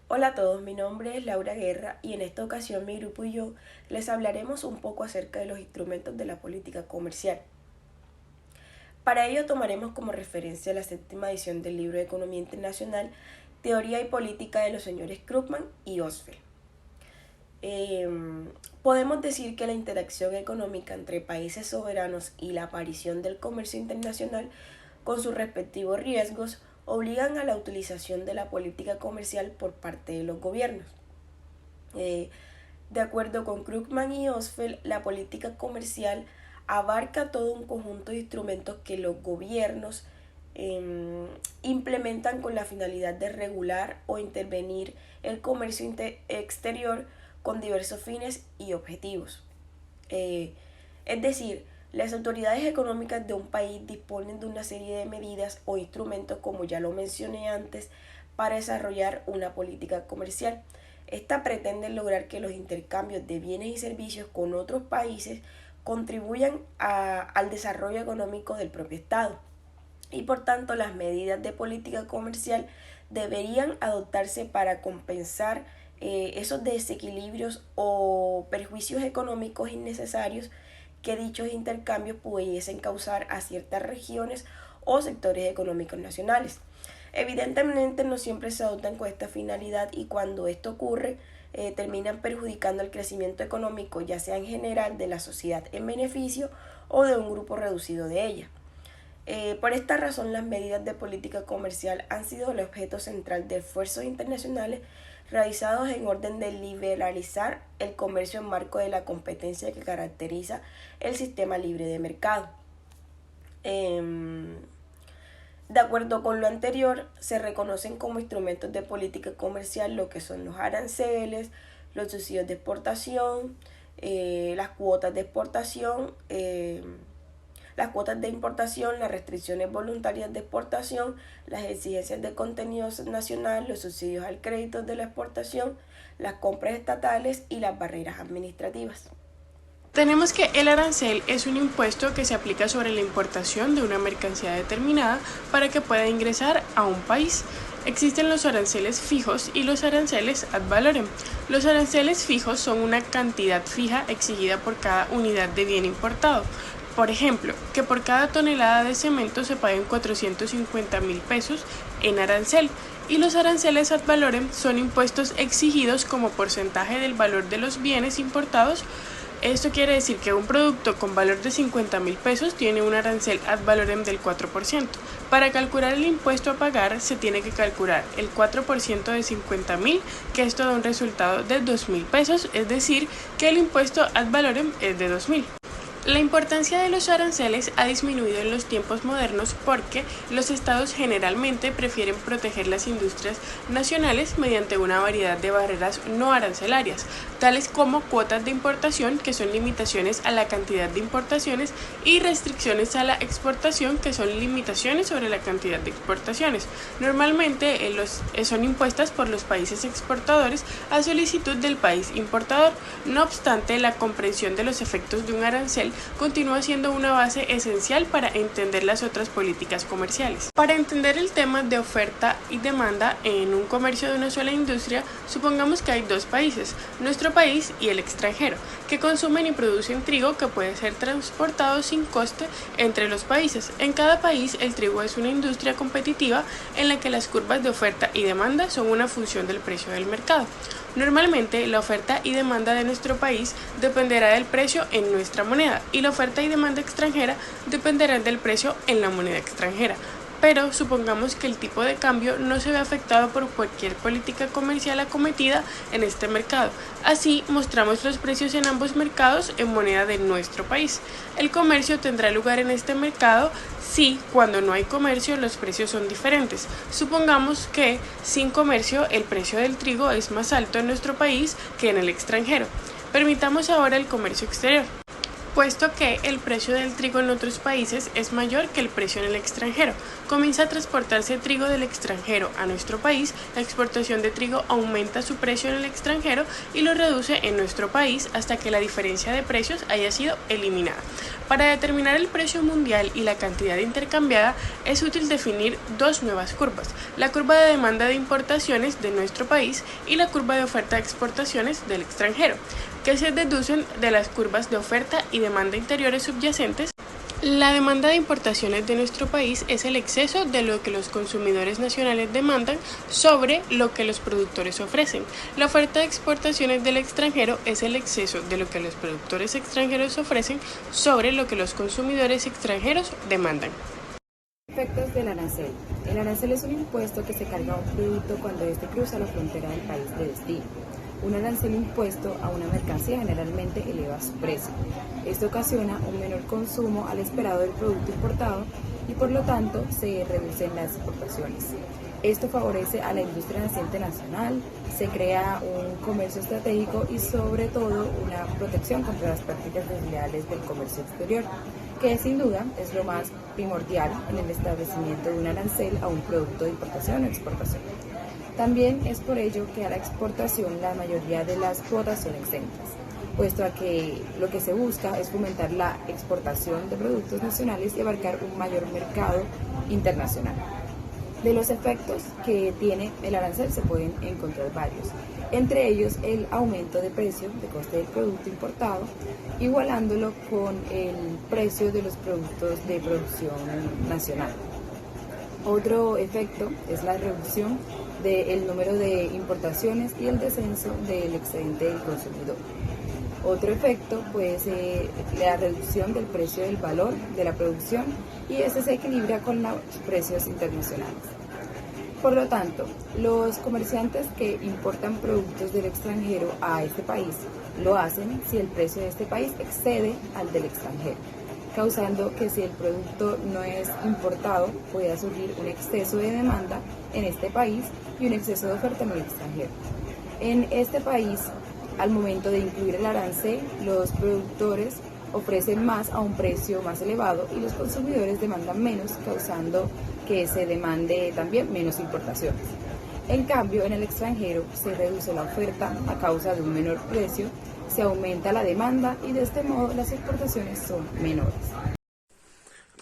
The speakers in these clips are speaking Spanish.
Hola a todos, mi nombre es Laura Guerra y en esta ocasión mi grupo y yo les hablaremos un poco acerca de los instrumentos de la política comercial. Para ello tomaremos como referencia la séptima edición del libro de Economía Internacional, Teoría y Política de los señores Krugman y Osfeld. Podemos decir que la interacción económica entre países soberanos y la aparición del comercio internacional con sus respectivos riesgos obligan a la utilización de la política comercial por parte de los gobiernos. De acuerdo con Krugman y Osfeld, la política comercial abarca todo un conjunto de instrumentos que los gobiernos implementan con la finalidad de regular o intervenir el comercio exterior con diversos fines y objetivos. Es decir, las autoridades económicas de un país disponen de una serie de medidas o instrumentos, como ya lo mencioné antes, para desarrollar una política comercial. Esta pretende lograr que los intercambios de bienes y servicios con otros países contribuyan al desarrollo económico del propio Estado. Y por tanto, las medidas de política comercial deberían adoptarse para compensar esos desequilibrios o perjuicios económicos innecesarios que dichos intercambios pudiesen causar a ciertas regiones o sectores económicos nacionales. Evidentemente no siempre se adoptan con esta finalidad y cuando esto ocurre terminan perjudicando el crecimiento económico, ya sea en general de la sociedad en beneficio o de un grupo reducido de ella. Por esta razón, las medidas de política comercial han sido el objeto central de esfuerzos internacionales realizados en orden de liberalizar el comercio en marco de la competencia que caracteriza el sistema libre de mercado. De acuerdo con lo anterior, se reconocen como instrumentos de política comercial lo que son los aranceles, los subsidios de exportación, las cuotas de exportación, las cuotas de importación, las restricciones voluntarias de exportación, las exigencias de contenido nacional, los subsidios al crédito de la exportación, las compras estatales y las barreras administrativas. Tenemos que el arancel es un impuesto que se aplica sobre la importación de una mercancía determinada para que pueda ingresar a un país. Existen los aranceles fijos y los aranceles ad valorem. Los aranceles fijos son una cantidad fija exigida por cada unidad de bien importado. Por ejemplo, que por cada tonelada de cemento se paguen 450.000 pesos en arancel, y los aranceles ad valorem son impuestos exigidos como porcentaje del valor de los bienes importados. Esto quiere decir que un producto con valor de 50.000 pesos tiene un arancel ad valorem del 4%. Para calcular el impuesto a pagar se tiene que calcular el 4% de 50.000, que esto da un resultado de 2.000 pesos, es decir, que el impuesto ad valorem es de 2.000. La importancia de los aranceles ha disminuido en los tiempos modernos porque los estados generalmente prefieren proteger las industrias nacionales mediante una variedad de barreras no arancelarias, tales como cuotas de importación, que son limitaciones a la cantidad de importaciones, y restricciones a la exportación, que son limitaciones sobre la cantidad de exportaciones. Normalmente son impuestas por los países exportadores a solicitud del país importador. No obstante, la comprensión de los efectos de un arancel continúa siendo una base esencial para entender las otras políticas comerciales. Para entender el tema de oferta y demanda en un comercio de una sola industria, supongamos que hay dos países, nuestro país y el extranjero, que consumen y producen trigo que puede ser transportado sin coste entre los países. En cada país, el trigo es una industria competitiva en la que las curvas de oferta y demanda son una función del precio del mercado. Normalmente, la oferta y demanda de nuestro país dependerá del precio en nuestra moneda y la oferta y demanda extranjera dependerán del precio en la moneda extranjera. Pero supongamos que el tipo de cambio no se ve afectado por cualquier política comercial acometida en este mercado. Así, mostramos los precios en ambos mercados en moneda de nuestro país. El comercio tendrá lugar en este mercado si, cuando no hay comercio, los precios son diferentes. Supongamos que, sin comercio, el precio del trigo es más alto en nuestro país que en el extranjero. Permitamos ahora el comercio exterior. Puesto que el precio del trigo en otros países es mayor que el precio en el extranjero, comienza a transportarse trigo del extranjero a nuestro país, la exportación de trigo aumenta su precio en el extranjero y lo reduce en nuestro país hasta que la diferencia de precios haya sido eliminada. Para determinar el precio mundial y la cantidad intercambiada es útil definir dos nuevas curvas, la curva de demanda de importaciones de nuestro país y la curva de oferta de exportaciones del extranjero, que se deducen de las curvas de oferta y demanda interiores subyacentes. La demanda de importaciones de nuestro país es el exceso de lo que los consumidores nacionales demandan sobre lo que los productores ofrecen. La oferta de exportaciones del extranjero es el exceso de lo que los productores extranjeros ofrecen sobre lo que los consumidores extranjeros demandan. Efectos del arancel. El arancel es un impuesto que se carga a un producto cuando éste cruza la frontera del país de destino. Un arancel impuesto a una mercancía generalmente eleva su precio. Esto ocasiona un menor consumo al esperado del producto importado y por lo tanto se reducen las exportaciones. Esto favorece a la industria naciente nacional, se crea un comercio estratégico y sobre todo una protección contra las prácticas desleales del comercio exterior, que sin duda es lo más primordial en el establecimiento de un arancel a un producto de importación o exportación. También es por ello que a la exportación la mayoría de las cuotas son exentas, puesto a que lo que se busca es fomentar la exportación de productos nacionales y abarcar un mayor mercado internacional. De los efectos que tiene el arancel se pueden encontrar varios, entre ellos el aumento de precio de coste del producto importado, igualándolo con el precio de los productos de producción nacional. Otro efecto es la reducción del número de importaciones y el descenso del excedente del consumidor. Otro efecto puede ser la reducción del precio del valor de la producción y este se equilibra con los precios internacionales. Por lo tanto, los comerciantes que importan productos del extranjero a este país lo hacen si el precio de este país excede al del extranjero, causando que si el producto no es importado pueda surgir un exceso de demanda en este país y un exceso de oferta en el extranjero. En este país, al momento de incluir el arancel, los productores ofrecen más a un precio más elevado y los consumidores demandan menos, causando que se demande también menos importaciones. En cambio, en el extranjero se reduce la oferta a causa de un menor precio, se aumenta la demanda y de este modo las exportaciones son menores.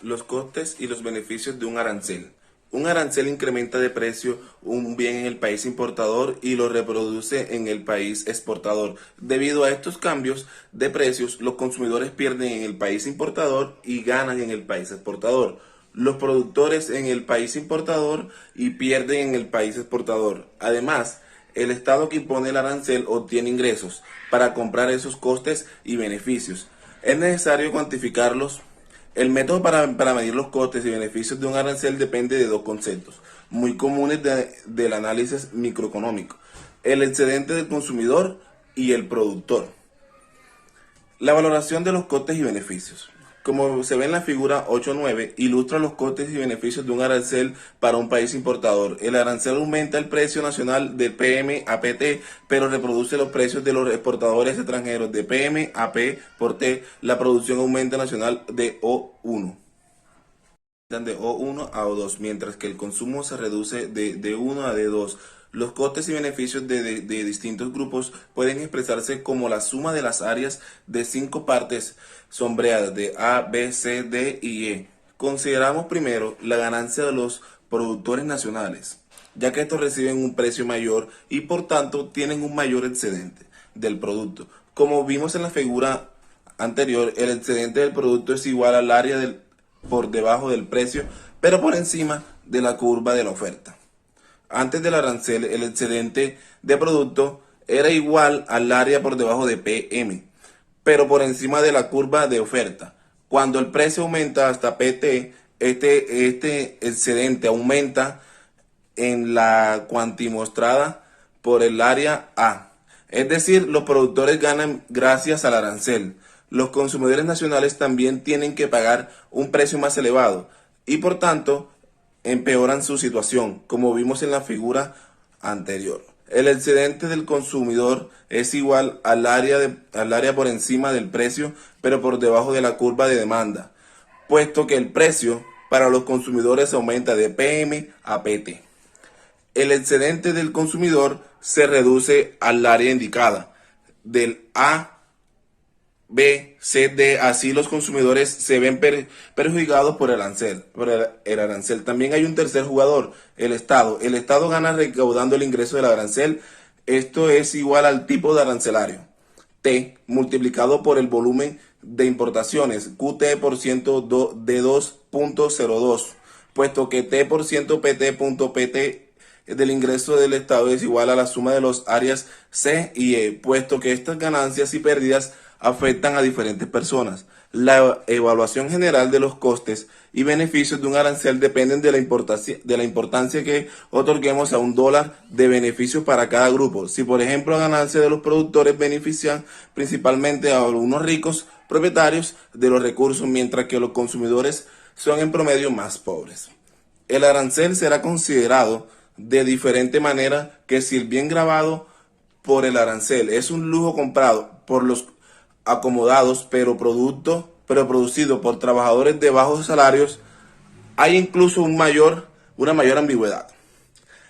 Los costes y los beneficios de un arancel. Un arancel incrementa de precio un bien en el país importador y lo reproduce en el país exportador. Debido a estos cambios de precios, los consumidores pierden en el país importador y ganan en el país exportador. Los productores en el país importador y pierden en el país exportador. Además, el Estado que impone el arancel obtiene ingresos para comprar esos costes y beneficios. Es necesario cuantificarlos. El método para medir los costes y beneficios de un arancel depende de dos conceptos muy comunes del análisis microeconómico: el excedente del consumidor y el productor. La valoración de los costes y beneficios. Como se ve en la figura 8.9, ilustra los costes y beneficios de un arancel para un país importador. El arancel aumenta el precio nacional de PM a PT, pero reproduce los precios de los exportadores extranjeros de PM a P por T. La producción aumenta nacional de O1. De O1 a O2, mientras que el consumo se reduce de D1 a D2. Los costes y beneficios de distintos grupos pueden expresarse como la suma de las áreas de 5 partes sombreadas de A, B, C, D y E. Consideramos primero la ganancia de los productores nacionales, ya que estos reciben un precio mayor y por tanto tienen un mayor excedente del producto. Como vimos en la figura anterior, el excedente del producto es igual al área por debajo del precio, pero por encima de la curva de la oferta. Antes del arancel, el excedente de producto era igual al área por debajo de PM, pero por encima de la curva de oferta. Cuando el precio aumenta hasta PT, este excedente aumenta en la cuantía mostrada por el área A. Es decir, los productores ganan gracias al arancel. Los consumidores nacionales también tienen que pagar un precio más elevado y por tanto empeoran su situación, como vimos en la figura anterior. El excedente del consumidor es igual al área por encima del precio, pero por debajo de la curva de demanda, puesto que el precio para los consumidores aumenta de PM a PT. El excedente del consumidor se reduce al área indicada, del A B, C, D, así los consumidores se ven perjudicados por el arancel. También hay un tercer jugador, el Estado. El Estado gana recaudando el ingreso del arancel. Esto es igual al tipo de arancelario. T, multiplicado por el volumen de importaciones, QT por ciento de 2.02, puesto que T por ciento PT del ingreso del Estado es igual a la suma de las áreas C y E, puesto que estas ganancias y pérdidas afectan a diferentes personas. La evaluación general de los costes y beneficios de un arancel dependen de la importancia que otorguemos a $1 de beneficio para cada grupo. Si, por ejemplo, la ganancia de los productores benefician principalmente a algunos ricos propietarios de los recursos, mientras que los consumidores son en promedio más pobres. El arancel será considerado de diferente manera que si el bien grabado por el arancel es un lujo comprado por los acomodados, pero producido por trabajadores de bajos salarios, hay incluso una mayor ambigüedad.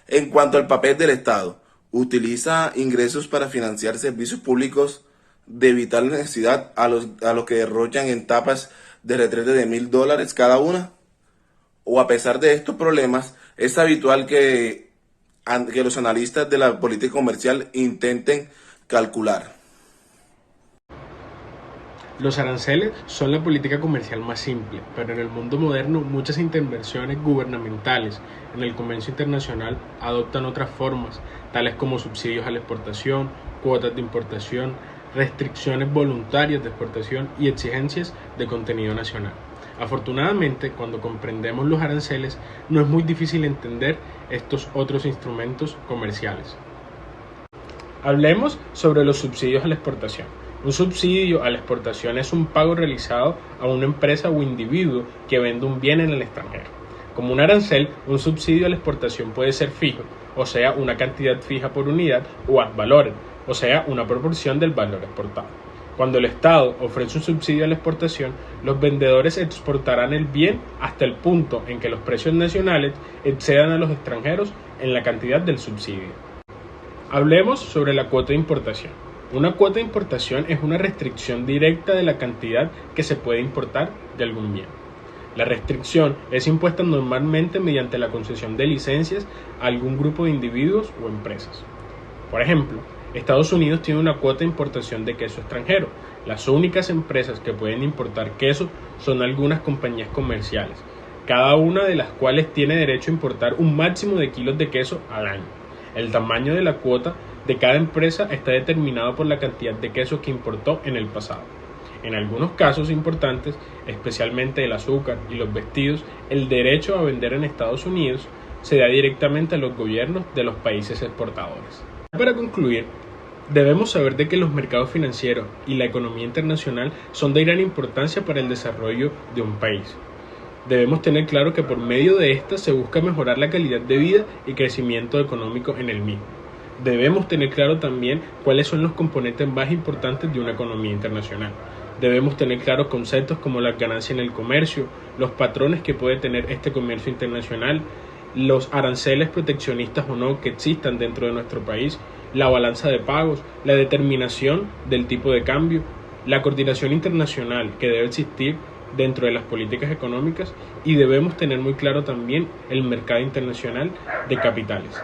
En cuanto al papel del Estado, utiliza ingresos para financiar servicios públicos de vital necesidad a los que derrochan en tapas de retrete de $1,000 cada una. O a pesar de estos problemas, es habitual que los analistas de la política comercial intenten calcular. Los aranceles son la política comercial más simple, pero en el mundo moderno muchas intervenciones gubernamentales en el comercio internacional adoptan otras formas, tales como subsidios a la exportación, cuotas de importación, restricciones voluntarias de exportación y exigencias de contenido nacional. Afortunadamente, cuando comprendemos los aranceles, no es muy difícil entender estos otros instrumentos comerciales. Hablemos sobre los subsidios a la exportación. Un subsidio a la exportación es un pago realizado a una empresa o individuo que vende un bien en el extranjero. Como un arancel, un subsidio a la exportación puede ser fijo, o sea, una cantidad fija por unidad, o ad valorem, o sea, una proporción del valor exportado. Cuando el Estado ofrece un subsidio a la exportación, los vendedores exportarán el bien hasta el punto en que los precios nacionales excedan a los extranjeros en la cantidad del subsidio. Hablemos sobre la cuota de importación. Una cuota de importación es una restricción directa de la cantidad que se puede importar de algún bien. La restricción es impuesta normalmente mediante la concesión de licencias a algún grupo de individuos o empresas. Por ejemplo, Estados Unidos tiene una cuota de importación de queso extranjero. Las únicas empresas que pueden importar queso son algunas compañías comerciales, cada una de las cuales tiene derecho a importar un máximo de kilos de queso al año. El tamaño de la cuota de cada empresa está determinado por la cantidad de queso que importó en el pasado. En algunos casos importantes, especialmente el azúcar y los vestidos, el derecho a vender en Estados Unidos se da directamente a los gobiernos de los países exportadores. Para concluir, debemos saber de que los mercados financieros y la economía internacional son de gran importancia para el desarrollo de un país. Debemos tener claro que por medio de estas se busca mejorar la calidad de vida y crecimiento económico en el mismo. Debemos tener claro también cuáles son los componentes más importantes de una economía internacional. Debemos tener claros conceptos como la ganancia en el comercio, los patrones que puede tener este comercio internacional, los aranceles proteccionistas o no que existan dentro de nuestro país, la balanza de pagos, la determinación del tipo de cambio, la coordinación internacional que debe existir dentro de las políticas económicas y debemos tener muy claro también el mercado internacional de capitales.